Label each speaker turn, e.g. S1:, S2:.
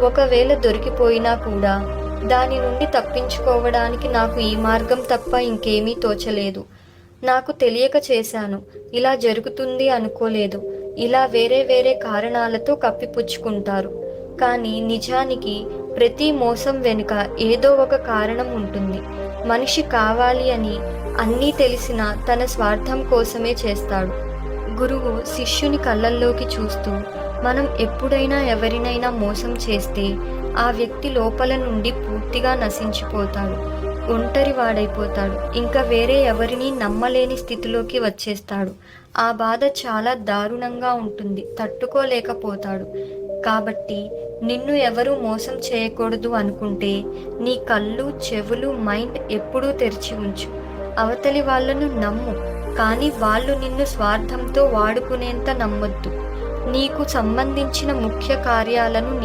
S1: ఒకవేళ దొరికిపోయినా కూడా దాని నుండి తప్పించుకోవడానికి నాకు ఈ మార్గం తప్ప ఇంకేమీ తోచలేదు. నాకు తెలియక చేశాను. ఇలా జరుగుతుంది అనుకోలేదు. ఇలా వేరే వేరే కారణాలతో కప్పిపుచ్చుకుంటారు. కానీ నిజానికి ప్రతి మోసం వెనుక ఏదో ఒక కారణం ఉంటుంది. మనిషి కావాలి అని అన్నీ తెలిసినా తన స్వార్థం కోసమే చేస్తాడు. గురువు శిష్యుని కళ్ళల్లోకి చూస్తూ, మనం ఎప్పుడైనా ఎవరినైనా మోసం చేస్తే ఆ వ్యక్తి లోపల నుండి పూర్తిగా నశించిపోతాడు. ఒంటరివాడైపోతాడు. ఇంకా వేరే ఎవరినీ నమ్మలేని స్థితిలోకి వచ్చేస్తాడు. ఆ బాధ చాలా దారుణంగా ఉంటుంది. తట్టుకోలేకపోతాడు. కాబట్టి నిన్ను ఎవరూ మోసం చేయకూడదు అనుకుంటే నీ కళ్ళు, చెవులు, మైండ్ ఎప్పుడూ తెరిచి ఉంచు. అవతలి వాళ్ళను నమ్ము, కానీ వాళ్ళు నిన్ను స్వార్థంతో వాడుకునేంత నమ్మొద్దు. నీకు సంబంధించిన ముఖ్య కార్యాలను